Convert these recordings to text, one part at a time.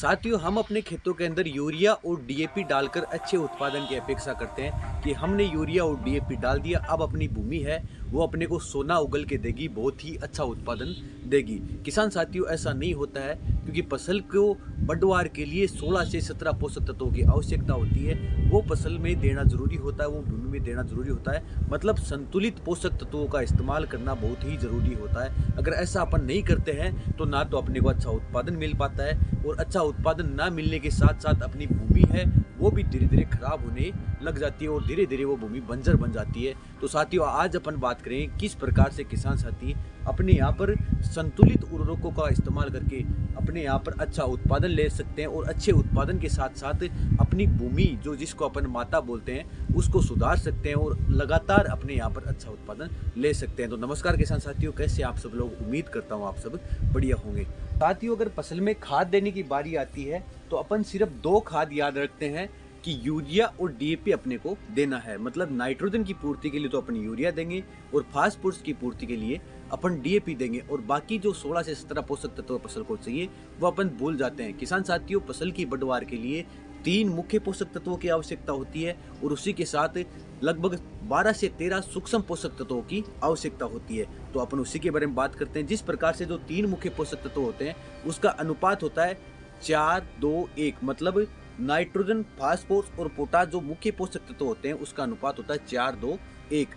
साथियों, हम अपने खेतों के अंदर यूरिया और डीएपी डालकर अच्छे उत्पादन की अपेक्षा करते हैं कि हमने यूरिया और डीएपी डाल दिया, अब अपनी भूमि है वो अपने को सोना उगल के देगी, बहुत ही अच्छा उत्पादन देगी। किसान साथियों, ऐसा नहीं होता है क्योंकि फसल को बढ़वार के लिए 16 से 17 पोषक तत्वों की आवश्यकता होती है। वो फसल में देना जरूरी होता है, वो भूमि में देना जरूरी होता है। मतलब संतुलित पोषक तत्वों का इस्तेमाल करना बहुत ही जरूरी होता है। अगर ऐसा अपन नहीं करते हैं तो ना तो अपने को अच्छा उत्पादन मिल पाता है, और अच्छा उत्पादन ना मिलने के साथ साथ अपनी भूमि है वो भी धीरे धीरे खराब होने लग जाती है और धीरे धीरे वो भूमि बंजर बन जाती है। तो साथियों, आज अपन बात करें किस प्रकार से किसान साथी अपने यहाँ पर संतुलित उर्वरकों का इस्तेमाल करके अपने यहाँ पर अच्छा उत्पादन ले सकते हैं, और अच्छे उत्पादन के साथ साथ अपनी भूमि जो जिसको अपन माता बोलते हैं उसको सुधार सकते हैं और लगातार अपने यहाँ पर अच्छा उत्पादन ले सकते हैं। तो नमस्कार किसान साथियों, कैसे आप सब लोग? उम्मीद करता हूँ आप सब बढ़िया होंगे। साथियों, अगर फसल में खाद देने की बारी आती है तो अपन सिर्फ दो खाद याद रखते हैं कि यूरिया और डीएपी अपने को देना है। मतलब नाइट्रोजन की पूर्ति के लिए तो अपन यूरिया देंगे और फास्फोरस की पूर्ति के लिए अपन डीएपी देंगे, और बाकी जो 16 से 17 पोषक तत्व फसल को चाहिए वो अपन भूल जाते हैं। किसान साथियों, फसल की बढ़वार के लिए 3 मुख्य पोषक तत्वों की आवश्यकता होती है और उसी के साथ लगभग 12 से 13 सूक्ष्म पोषक तत्वों की आवश्यकता होती है। तो अपन उसी के बारे में बात करते हैं। जिस प्रकार से जो 3 मुख्य पोषक तत्व होते हैं उसका अनुपात होता है 4-2-1। मतलब नाइट्रोजन, फास्फोरस और पोटाश जो मुख्य पोषक तत्व होते हैं उसका अनुपात होता है 4-2-1।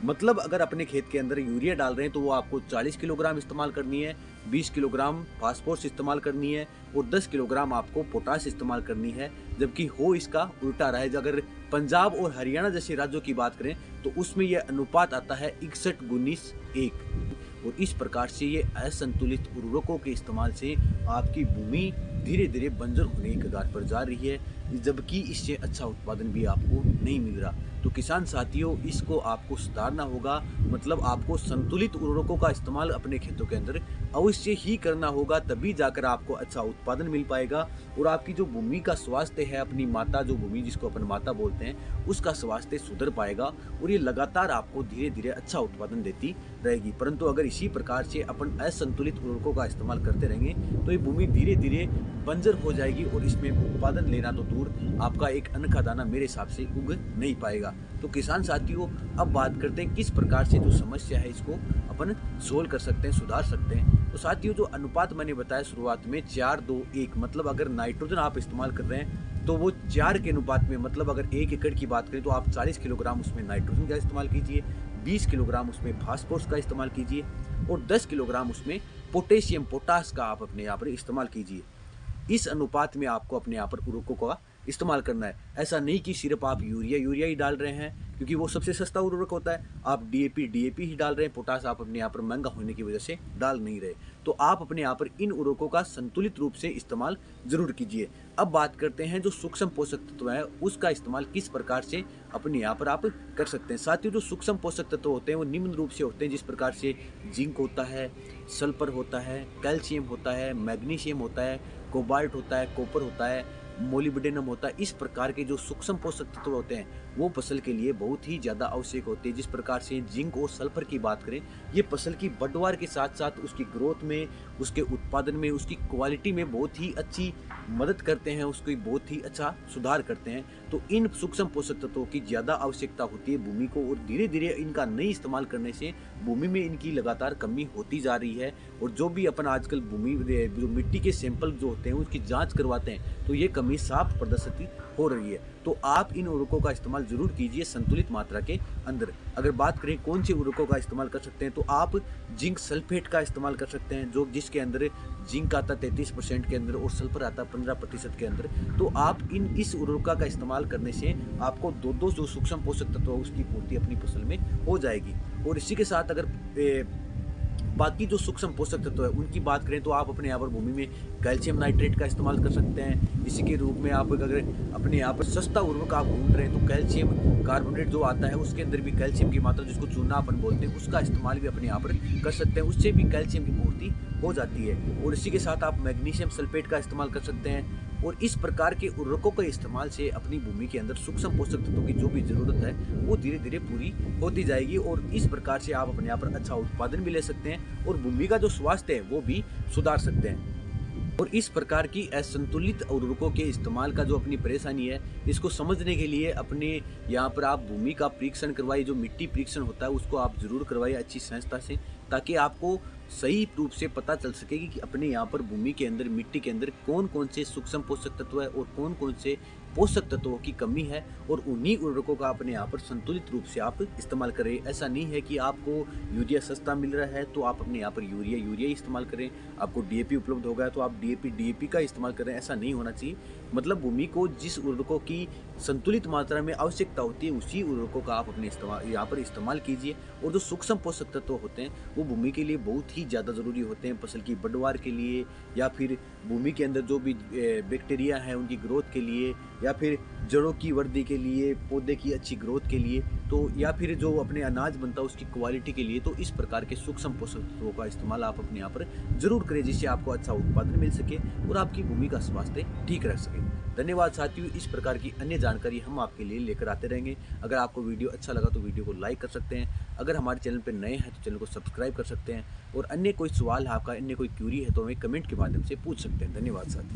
मतलब अगर अपने खेत के अंदर यूरिया डाल रहे हैं तो वो आपको 40 किलोग्राम इस्तेमाल करनी है, 20 किलोग्राम फास्फोरस इस्तेमाल करनी है और 10 किलोग्राम आपको पोटाश इस्तेमाल करनी है। जबकि हो इसका उल्टा रहा है। अगर पंजाब और हरियाणा जैसे राज्यों की बात करें तो उसमें यह अनुपात आता है 61-19-1। और इस प्रकार से ये असंतुलित उर्वरकों के इस्तेमाल से आपकी भूमि धीरे धीरे बंजर होने की कगार पर जा रही है, जबकि इससे अच्छा उत्पादन भी आपको नहीं मिल रहा। तो किसान साथियों, इसको आपको सुधारना होगा। मतलब आपको संतुलित उर्वरकों का इस्तेमाल अपने खेतों के अंदर अवश्य ही करना होगा, तभी जाकर आपको अच्छा उत्पादन मिल पाएगा और आपकी जो भूमि का स्वास्थ्य है, अपनी माता जो भूमि जिसको अपन माता बोलते हैं, उसका स्वास्थ्य सुधर पाएगा और ये लगातार आपको धीरे धीरे अच्छा उत्पादन देती रहेगी। परंतु अगर इसी प्रकार से अपन असंतुलित उर्वरकों का इस्तेमाल करते रहेंगे तो ये भूमि धीरे धीरे बंजर हो जाएगी और इसमें उत्पादन लेना तो दूर, आपका एक अन्न का दाना मेरे हिसाब से उग नहीं पाएगा। तो किसान साथियों, अब बात करते हैं किस प्रकार से जो समस्या है इसको अपन सोल्व कर सकते हैं, सुधार सकते हैं। तो साथियों, जो अनुपात मैंने बताया शुरुआत में 4-2-1, मतलब अगर नाइट्रोजन आप इस्तेमाल कर रहे हैं तो वो 4 के अनुपात में, मतलब अगर 1 एकड़ की बात करें तो आप 40 किलोग्राम उसमें नाइट्रोजन का इस्तेमाल कीजिए, 20 किलोग्राम उसमें फास्फोरस का इस्तेमाल कीजिए और 10 किलोग्राम उसमें पोटेशियम, पोटाश का आप अपने यहाँ पर इस्तेमाल कीजिए। इस अनुपात में आपको अपने यहाँ पर उर्वरकों का इस्तेमाल करना है। ऐसा नहीं कि सिर्फ आप यूरिया ही डाल रहे हैं क्योंकि वो सबसे सस्ता उर्वरक होता है, आप डीएपी ही डाल रहे हैं, पोटाश आप अपने यहाँ पर महंगा होने की वजह से डाल नहीं रहे। तो आप अपने यहाँ पर इन उर्वरकों का संतुलित रूप से इस्तेमाल जरूर कीजिए। अब बात करते हैं जो सूक्ष्म पोषक तत्व है उसका इस्तेमाल किस प्रकार से अपने यहाँ पर आप कर सकते हैं। साथियों, जो सूक्ष्म पोषक तत्व होते हैं वो निम्न रूप से होते हैं, जिस प्रकार से जिंक होता है, सल्फर होता है, कैल्शियम होता है, मैग्नीशियम होता है, कोबाल्ट होता है, कॉपर होता है, मोलिब्डेनम होता है। इस प्रकार के जो सूक्ष्म पोषक तत्व होते हैं वो फसल के लिए बहुत ही ज़्यादा आवश्यक होते हैं। जिस प्रकार से जिंक और सल्फर की बात करें, ये फसल की बढ़वार के साथ साथ उसकी ग्रोथ में, उसके उत्पादन में, उसकी क्वालिटी में बहुत ही अच्छी मदद करते हैं, उसको बहुत ही अच्छा सुधार करते हैं। तो इन सूक्ष्म पोषक तत्वों की ज़्यादा आवश्यकता होती है भूमि को, और धीरे धीरे इनका नहीं इस्तेमाल करने से भूमि में इनकी लगातार कमी होती जा रही है। और जो भी अपन आजकल भूमि जो मिट्टी के सैंपल जो होते हैं उसकी जाँच करवाते हैं तो ये कमी साफ प्रदर्शित हो रही है। तो आप इन उर्वरकों का इस्तेमाल जरूर कीजिए संतुलित मात्रा के अंदर। अगर बात करें कौन से उर्वरकों का इस्तेमाल कर सकते हैं तो आप जिंक सल्फेट का इस्तेमाल कर सकते हैं, जो जिसके अंदर जिंक आता है 33% के अंदर और सल्फर आता है 15% के अंदर। तो आप इस उर्वरक का इस्तेमाल करने से आपको दो जो सूक्ष्म पोषक तत्व है उसकी पूर्ति अपनी फसल में हो जाएगी। और इसी के साथ अगर बाकी जो सूक्ष्म पोषक तत्व है उनकी बात करें तो आप अपने यहाँ पर भूमि में कैल्शियम नाइट्रेट का इस्तेमाल कर सकते हैं। इसी के रूप में आप अगर अपने यहाँ पर सस्ता उर्वरक आप ढूंढ रहे हैं तो कैल्शियम कार्बोनेट जो आता है उसके अंदर भी कैल्शियम की मात्रा जिसको चूना अपन बोलते हैं उसका इस्तेमाल भी अपने यहाँ पर कर सकते हैं, उससे भी कैल्शियम की पूर्ति हो जाती है। और इसी के साथ आप मैग्नीशियम सल्फेट का इस्तेमाल कर सकते हैं। और इस प्रकार के उर्वरकों के इस्तेमाल से अपनी भूमि के अंदर सूक्ष्म पोषक तत्वों की जो भी जरूरत है वो धीरे धीरे पूरी होती जाएगी, और इस प्रकार से आप अपने यहाँ पर अच्छा उत्पादन भी ले सकते हैं और भूमि का जो स्वास्थ्य है वो भी सुधार सकते हैं। और इस प्रकार की असंतुलित उर्वरकों के इस्तेमाल का जो अपनी परेशानी है, इसको समझने के लिए अपने यहाँ पर आप भूमि का परीक्षण करवाइए। जो मिट्टी परीक्षण होता है उसको आप ज़रूर करवाइए अच्छी संस्था से, ताकि आपको सही रूप से पता चल सकेगी कि अपने यहाँ पर भूमि के अंदर, मिट्टी के अंदर कौन कौन से सूक्ष्म पोषक तत्व है और कौन कौन से पोषक तत्वों की कमी है, और उन्हीं उर्वरकों का अपने यहाँ पर संतुलित रूप से आप इस्तेमाल करें। ऐसा नहीं है कि आपको यूरिया सस्ता मिल रहा है तो आप अपने यहाँ पर यूरिया ही इस्तेमाल करें, आपको डीएपी उपलब्ध हो गया तो आप डीएपी का इस्तेमाल करें। ऐसा नहीं होना चाहिए। मतलब भूमि को जिस उर्वरकों की संतुलित मात्रा में आवश्यकता होती है, उसी उर्वरकों का आप अपने यहाँ पर इस्तेमाल कीजिए। और जो सूक्ष्म पोषक तत्व होते हैं वो भूमि के लिए बहुत ही ज़्यादा ज़रूरी होते हैं, फसल की बढ़वार के लिए, या फिर भूमि के अंदर जो भी बैक्टीरिया हैं उनकी ग्रोथ के लिए, या फिर जड़ों की वृद्धि के लिए, पौधे की अच्छी ग्रोथ के लिए, तो या फिर जो अपने अनाज बनता है उसकी क्वालिटी के लिए। तो इस प्रकार के सूक्ष्म पोषक तत्वों का इस्तेमाल आप अपने यहाँ पर जरूर करें, जिससे आपको अच्छा उत्पादन मिल सके और आपकी भूमि का स्वास्थ्य ठीक रह सके। धन्यवाद साथियों। इस प्रकार की अन्य जानकारी हम आपके लिए लेकर आते रहेंगे। अगर आपको वीडियो अच्छा लगा तो वीडियो को लाइक कर सकते हैं। अगर हमारे चैनल पर नए हैं तो चैनल को सब्सक्राइब कर सकते हैं। और अन्य कोई सवाल है आपका, अन्य कोई क्यूरी है तो हमें कमेंट के माध्यम से पूछ सकते हैं। धन्यवाद साथियों।